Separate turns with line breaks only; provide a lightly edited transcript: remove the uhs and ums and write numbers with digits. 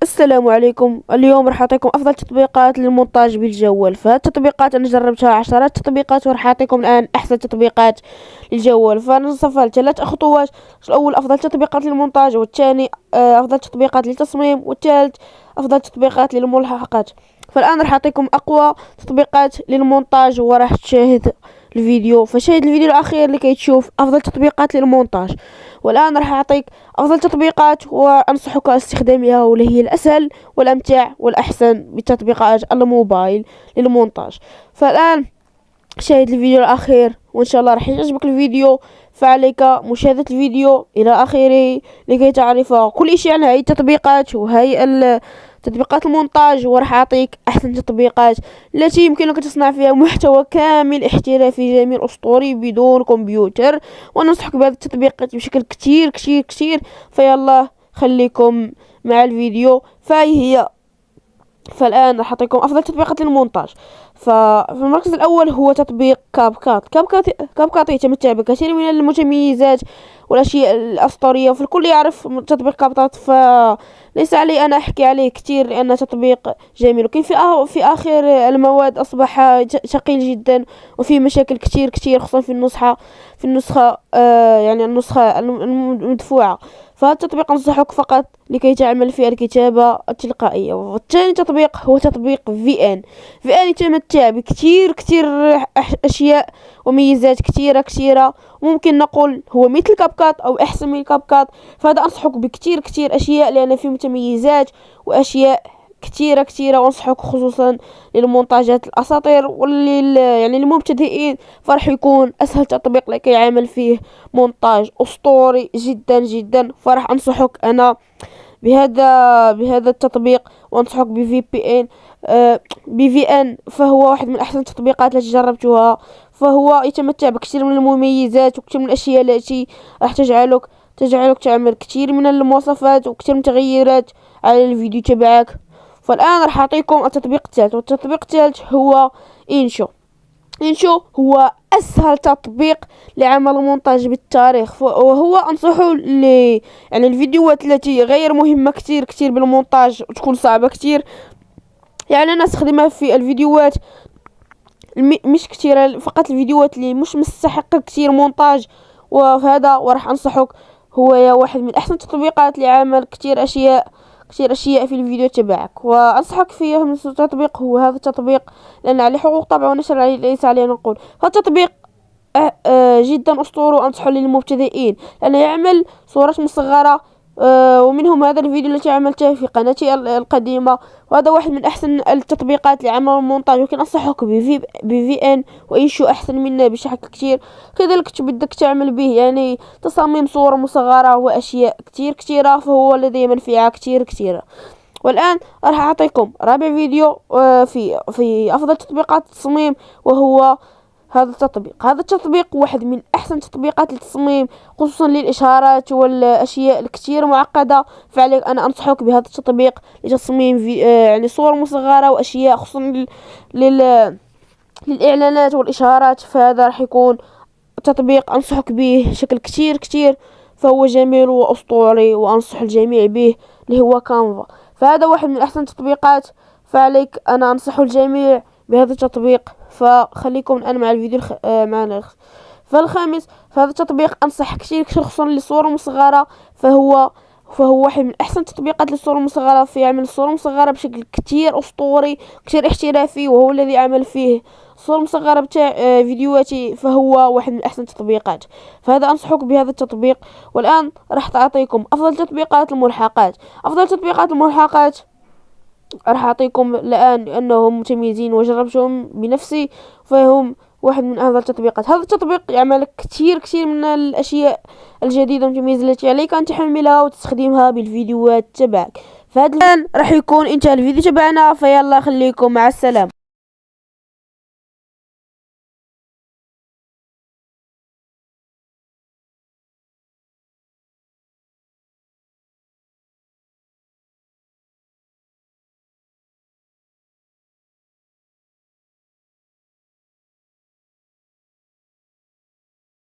السلام عليكم. اليوم راح اعطيكم افضل تطبيقات للمونتاج بالجوال. فهاد التطبيقات انا جربتها عشرات تطبيقات وراح اعطيكم الان احسن تطبيقات للجوال. فنصفها لثلاث خطوات: الاول افضل تطبيقات للمونتاج، والثاني افضل تطبيقات للتصميم، والثالث افضل تطبيقات للملحقات. فالان راح اعطيكم اقوى تطبيقات للمونتاج وراح تشاهد الفيديو. فشاهد الفيديو الاخير لكي تشوف افضل تطبيقات للمونتاج. والان راح اعطيك افضل تطبيقات وانصحك استخدامها، واللي هي الاسهل والامتع والاحسن بتطبيقات الموبايل للمونتاج. فالان شاهد الفيديو الاخير وان شاء الله راح يعجبك الفيديو. فعليك مشاهدة الفيديو الى اخره لكي تعرف كل شيء عن هذه التطبيقات وهي تطبيقات المونتاج. وراح اعطيك احسن تطبيقات التي يمكنك تصنع فيها محتوى كامل احترافي جميل اسطوري بدون كمبيوتر. وننصحك بهذه التطبيقات بشكل كتير كتير كتير. فيلا خليكم مع الفيديو. فالآن راح أعطيكم أفضل تطبيقات للمونتاج. ففي المركز الأول هو تطبيق كاب كات يتمتع بكثير من المتميزات والأشياء الأسطورية، فالكل يعرف تطبيق كاب كات، فليس علي أنا أحكي عليه كتير لأنه تطبيق جميل. لكن في آخر المواد أصبح ثقيل جدا وفي مشاكل كتير كتير، خصوصا في النسخة يعني النسخة المدفوعة. فهذا التطبيق أنصحك فقط لكي تعمل في الكتابة التلقائية. والثاني تطبيق هو تطبيق VN يتمتع بكتير كتير أشياء وميزات كتيرة، وممكن نقول هو مثل كاب كات أو أحسن من كاب كات. فهذا أنصحك بكتير كتير أشياء لأن فيه متميزات وأشياء كتيرة، وانصحك خصوصا للمونتاجات الاساطير يعني المبتدئين. فرح يكون اسهل تطبيق لكي يعمل فيه مونتاج اسطوري جدا جدا. فرح انصحك انا بهذا التطبيق، وانصحك بي في ان. فهو واحد من احسن التطبيقات التي جربتها. فهو يتمتع بكثير من المميزات وكثير من الاشياء التي راح تجعلك تعمل كثير من المواصفات وكثير من التغييرات على الفيديو تبعك. فالآن راح أعطيكم التطبيق الثالث، والتطبيق الثالث هو إنشو هو أسهل تطبيق لعمل مونتاج بالتاريخ. وهو أنصحه يعني الفيديوهات التي غير مهمة كتير بالمونتاج وتكون صعبة كتير. يعني أنا أستخدمها في الفيديوهات مش كتير، فقط الفيديوهات اللي مش مستحقة كتير مونتاج. وراح أنصحك هو واحد من أحسن التطبيقات لعمل كتير أشياء في الفيديو تبعك. وانصحك فيه من التطبيق هو هذا التطبيق لان عليه حقوق طبع ونشر، ليس عليه نقول. هذا التطبيق جدا اسطوري وانصحه للمبتدئين لانه يعمل صورات مصغرة، ومنهم هذا الفيديو التي عملته في قناتي القديمة. وهذا واحد من احسن التطبيقات لعمل المونتاج. ولكن انصحك بفي ان وإنشو احسن منه بشكل كتير. كذلك بدك تعمل به يعني تصاميم صور مصغرة واشياء كتيرة، فهو لديه منفعة كتيرة. والان راح اعطيكم رابع فيديو في افضل تطبيقات التصميم، وهو هذا التطبيق واحد من احسن تطبيقات التصميم خصوصا للاشارات والاشياء الكثير معقده. فعليك انا انصحك بهذا التطبيق لتصميم يعني صور مصغره واشياء خصوصا للاعلانات والاشارات. فهذا راح يكون تطبيق انصحك به بشكل كتير. فهو جميل واسطوري وانصح الجميع به، اللي هو كانفا. فهذا واحد من احسن التطبيقات. فعليك انا انصح الجميع بهذا التطبيق. فخليكم الآن مع الفيديو معنا. فالخامس، فهذا التطبيق أنصح كثير خصوصا للصور المصغرة. فهو واحد من أحسن التطبيقات للصور المصغرة، في يعمل الصور المصغرة بشكل كتير أسطوري كتير احترافي، وهو الذي عمل فيه الصور المصغرة بتاع فيديوهاتي. فهو واحد من أحسن التطبيقات. فهذا أنصحك بهذا التطبيق. والآن راح تعطيكم أفضل تطبيقات الملحقات. راح أعطيكم الآن لأنهم متميزين وجربتهم بنفسي. فهم واحد من أفضل التطبيقات. هذا التطبيق يعمل كتير من الأشياء الجديدة المتميزة التي عليك أن تحملها وتستخدمها بالفيديوهات تبعك. فهذا الآن راح يكون انتهى الفيديو تبعنا. فيلا خليكم مع السلامة.